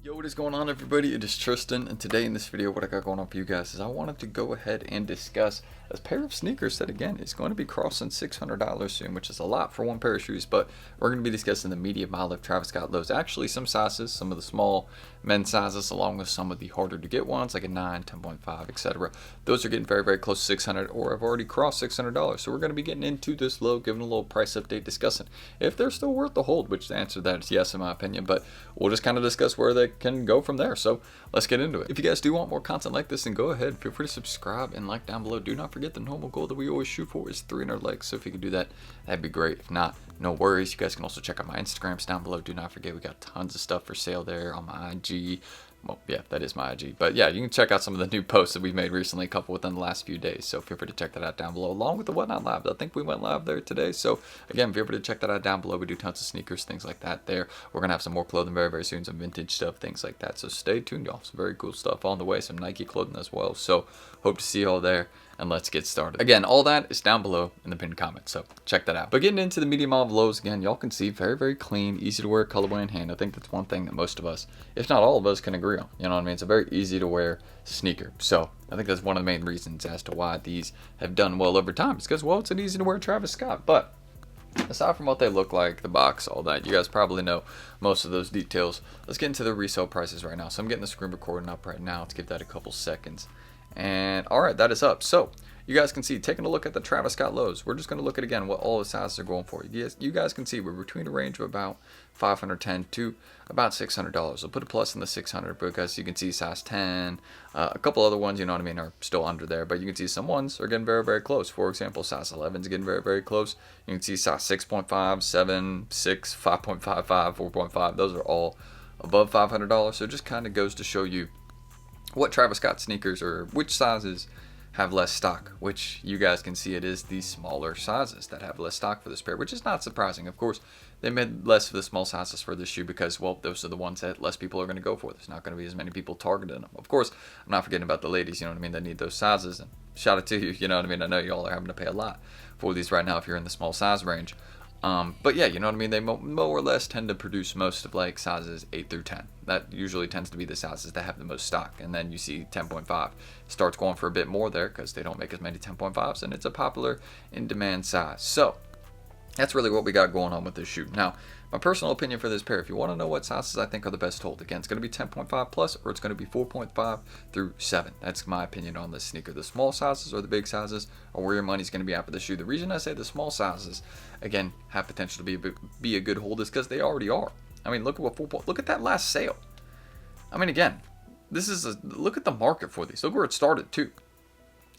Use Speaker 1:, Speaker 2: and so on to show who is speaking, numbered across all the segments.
Speaker 1: Yo, what is going on, everybody? It is Tristan, and today in this video what I got going on for you guys is I wanted to go ahead and discuss a pair of sneakers that again is going to be crossing $600 soon, which is a lot for one pair of shoes, but we're going to be discussing the medium olive Travis Scott lows. Actually, some sizes, some of the small men's sizes, along with some of the harder to get ones like a 9, 10.5, etc. Those are getting very, very close to 600 or have already crossed $600. So we're going to be getting into this low, giving a little price update, discussing if they're still worth the hold, which the answer to that is yes, in my opinion, but we'll just kind of discuss where they can go from there. So let's get into it. If you guys do want more content like this, then go ahead, feel free to subscribe and like down below. Do not forget the normal goal that we always shoot for is 300 likes, so if you could do that, that'd be great. If not, no worries. You guys can also check out my Instagrams down below. Do not forget, we got tons of stuff for sale there on my IG. Well, yeah, that is my IG. But yeah, you can check out some of the new posts that we've made recently, a couple within the last few days. So feel free to check that out down below, along with the Whatnot Live. I think we went live there today. So again, feel free to check that out down below. We do tons of sneakers, things like that there. We're going to have some more clothing very, very soon, some vintage stuff, things like that. So stay tuned, y'all. Some very cool stuff on the way, some Nike clothing as well. So hope to see you all there. And let's get started. Again, all that is down below in the pinned comment, so check that out. But getting into the medium olive lows, again, y'all can see very, very clean, easy to wear colorway in hand. I think that's one thing that most of us, if not all of us, can agree on. You know what I mean? It's a very easy to wear sneaker. So I think that's one of the main reasons as to why these have done well over time. It's because, well, it's an easy to wear Travis Scott. But aside from what they look like, the box, all that, you guys probably know most of those details. Let's get into the resale prices right now. So I'm getting the screen recording up right now. Let's give that a couple seconds. And alright, that is up. So you guys can see, taking a look at the Travis Scott lows, we're just going to look at again what all the sizes are going for. You guys can see we're between a range of about $510 to about $600. I'll put a plus in the 600 because you can see size 10, a couple other ones, you know what I mean, are still under there, but you can see some ones are getting very, very close. For example, size 11 is getting very, very close. You can see size 6.5, 7, 6, 5.55, 4.5. Those are all above $500. So it just kind of goes to show you what Travis Scott sneakers, or which sizes have less stock, which you guys can see it is the smaller sizes that have less stock for this pair, which is not surprising. Of course, they made less of the small sizes for this shoe because, well, those are the ones that less people are going to go for. There's not going to be as many people targeting them. Of course, I'm not forgetting about the ladies, you know what I mean, that need those sizes, and shout out to you, you know what I mean. I know y'all are having to pay a lot for these right now if you're in the small size range. But yeah, you know what I mean, they more or less tend to produce most of like sizes 8 through 10. That usually tends to be the sizes that have the most stock. And then you see 10.5 starts going for a bit more there because they don't make as many 10.5s, and it's a popular in demand size. So that's really what we got going on with this shoe. Now, my personal opinion for this pair, if you want to know what sizes I think are the best hold, again, it's going to be 10.5 plus, or it's going to be 4.5 through 7. That's my opinion on this sneaker. The small sizes or the big sizes are where your money's going to be at for the shoe. The reason I say the small sizes, again, have potential to be a good hold is because they already are. I mean, look at that last sale. I mean, again, look at the market for these. Look where it started too.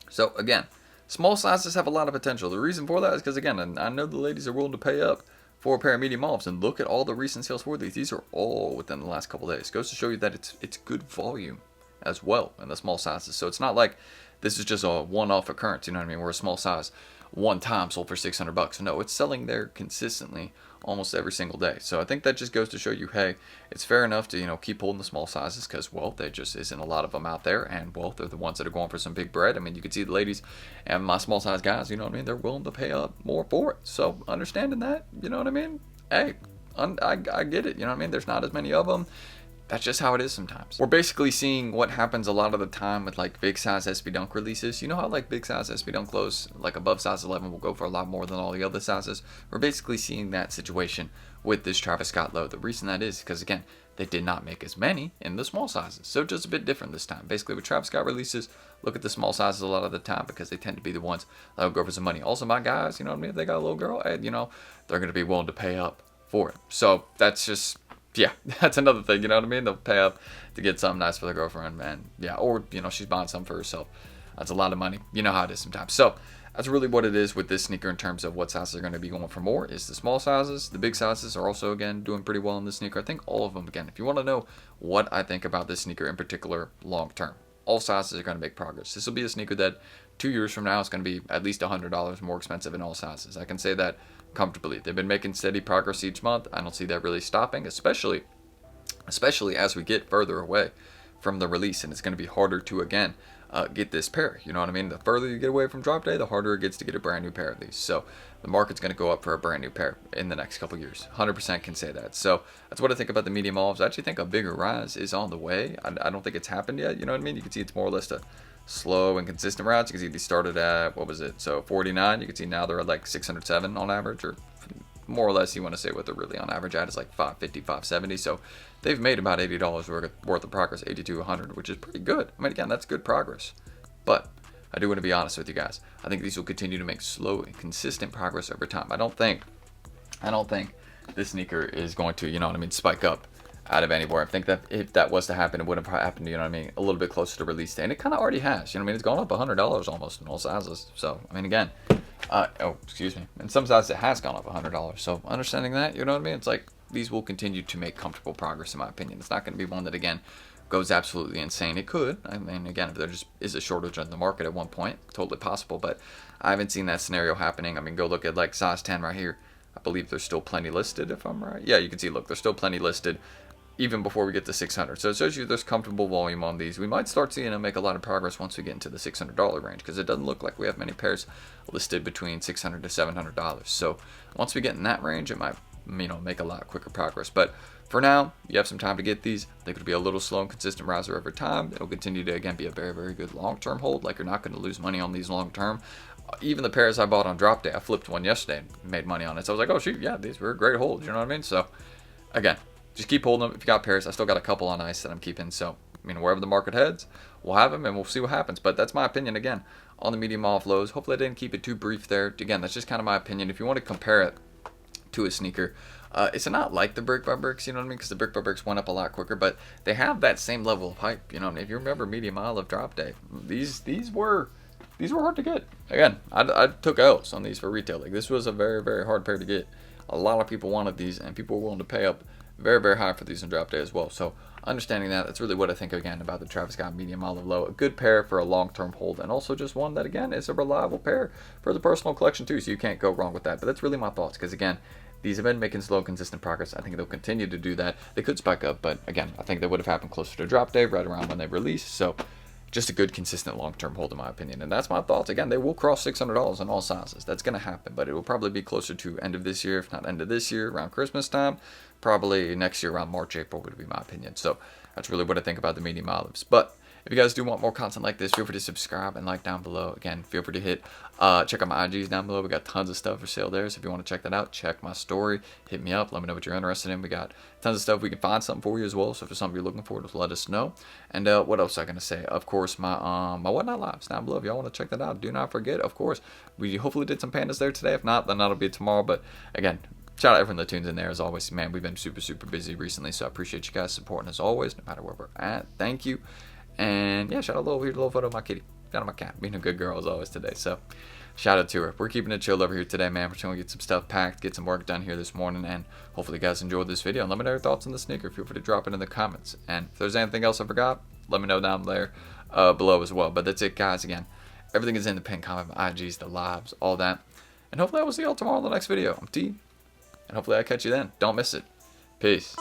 Speaker 1: So again, small sizes have a lot of potential. The reason for that is because, again, I know the ladies are willing to pay up for a pair of medium olives, and look at all the recent sales for these. These are all within the last couple of days. Goes to show you that it's good volume as well in the small sizes. So it's not like this is just a one-off occurrence, you know what I mean, where a small size one time sold for $600. No, it's selling there consistently almost every single day. So I think that just goes to show you, hey, it's fair enough to, you know, keep holding the small sizes because, well, there just isn't a lot of them out there, and, well, they're the ones that are going for some big bread. I mean, you can see the ladies and my small size guys, you know what I mean, they're willing to pay up more for it. So understanding that, you know what I mean, hey, I get it, you know what I mean, there's not as many of them. That's just how it is sometimes. We're basically seeing what happens a lot of the time with like big size SB Dunk releases. You know how like big size SB Dunk lows, like above size 11, will go for a lot more than all the other sizes? We're basically seeing that situation with this Travis Scott low. The reason that is because, again, they did not make as many in the small sizes. So just a bit different this time. Basically with Travis Scott releases, look at the small sizes a lot of the time because they tend to be the ones that will go for some money. Also, my guys, you know what I mean, if they got a little girl, hey, you know, they're going to be willing to pay up for it. So that's just, yeah, that's another thing, you know what I mean? They'll pay up to get something nice for their girlfriend, man. Yeah, or, you know, she's buying something for herself. That's a lot of money. You know how it is sometimes. So that's really what it is with this sneaker in terms of what sizes are going to be going for more is the small sizes. The big sizes are also, again, doing pretty well in this sneaker. I think all of them, again, if you want to know what I think about this sneaker in particular long term, all sizes are going to make progress. This will be a sneaker that 2 years from now is going to be at least $100 more expensive in all sizes. I can say that comfortably. They've been making steady progress each month. I don't see that really stopping, especially as we get further away from the release, and it's going to be harder to again get this pair. You know what I mean? The further you get away from drop day, the harder it gets to get a brand new pair of these. So the market's going to go up for a brand new pair in the next couple years. 100% can say that. So that's what I think about the medium olives. I actually think a bigger rise is on the way. I don't think it's happened yet. You know what I mean? You can see it's more or less a slow and consistent routes. You can see they started at, what was it? So 49. You can see now they're at like 607 on average, or more or less you want to say what they're really on average at is like 550, 570. So they've made about $80 worth of progress, 80 to 100, which is pretty good. I mean, again, that's good progress. But I do want to be honest with you guys. I think these will continue to make slow and consistent progress over time. I don't think this sneaker is going to, you know what I mean, spike up out of anywhere. I think that if that was to happen, it would have happened, you know what I mean, a little bit closer to release day. And it kind of already has, you know what I mean? It's gone up $100 almost in all sizes. So, I mean, again, excuse me. In some sizes, it has gone up $100. So, understanding that, you know what I mean? It's like these will continue to make comfortable progress, in my opinion. It's not going to be one that, again, goes absolutely insane. It could. I mean, again, if there just is a shortage on the market at one point, totally possible. But I haven't seen that scenario happening. I mean, go look at like size 10 right here. I believe there's still plenty listed, if I'm right. Yeah, you can see, look, there's still plenty listed even before we get to 600. So it shows you there's comfortable volume on these. We might start seeing them make a lot of progress once we get into the $600 range, because it doesn't look like we have many pairs listed between $600 to $700. So once we get in that range, it might, you know, make a lot quicker progress. But for now, you have some time to get these. They could be a little slow and consistent riser over time. It'll continue to, again, be a very, very good long-term hold. Like, you're not going to lose money on these long-term. Even the pairs I bought on drop day, I flipped one yesterday and made money on it. So I was like, oh, shoot, yeah, these were great holds. You know what I mean? So, again, just keep holding them. If you got pairs, I still got a couple on ice that I'm keeping. So, I mean, wherever the market heads, we'll have them and we'll see what happens. But that's my opinion, again, on the medium olive lows. Hopefully I didn't keep it too brief there. Again, that's just kind of my opinion. If you want to compare it to a sneaker, it's not like the brick by bricks, you know what I mean? Because the brick by bricks went up a lot quicker, but they have that same level of hype. You know what I mean? If you remember medium olive drop day, these were hard to get. Again, I took L's on these for retail. Like, this was a very, very hard pair to get. A lot of people wanted these, and people were willing to pay up very, very high for these in drop day as well. So understanding that, that's really what I think, again, about the Travis Scott medium olive low. A good pair for a long-term hold, and also just one that, again, is a reliable pair for the personal collection too. So you can't go wrong with that. But that's really my thoughts, because, again, these have been making slow, consistent progress. I think they'll continue to do that. They could spike up, but again, I think that would have happened closer to drop day, right around when they release. So just a good, consistent, long-term hold, in my opinion. And that's my thoughts. Again, they will cross $600 in all sizes. That's going to happen, but it will probably be closer to end of this year, if not end of this year, around Christmas time. Probably next year around March, April would be my opinion. So that's really what I think about the medium olives. But if you guys do want more content like this, feel free to subscribe and like down below. Again, feel free to check out my IGs down below. We got tons of stuff for sale there. So if you want to check that out, check my story. Hit me up. Let me know what you're interested in. We got tons of stuff. We can find something for you as well. So if there's something you're looking for, just let us know. And what else am I going to say? Of course, my Whatnot Lives down below. If y'all want to check that out, do not forget, of course, we hopefully did some pandas there today. If not, then that'll be tomorrow. But again, shout out everyone that tunes in there as always. Man, we've been super, super busy recently. So I appreciate you guys supporting as always, no matter where we're at. Thank you. And yeah, shout out a little photo of my kitty. Shout out my cat, being a good girl as always today. So shout out to her. We're keeping it chill over here today, man. We're trying to get some stuff packed, get some work done here this morning, and hopefully you guys enjoyed this video. And let me know your thoughts on the sneaker. Feel free to drop it in the comments. And if there's anything else I forgot, let me know down there below as well. But that's it, guys. Again, everything is in the pinned comment, my IGs, the lives, all that. And hopefully I will see y'all tomorrow in the next video. I'm T, and hopefully I catch you then. Don't miss it. Peace.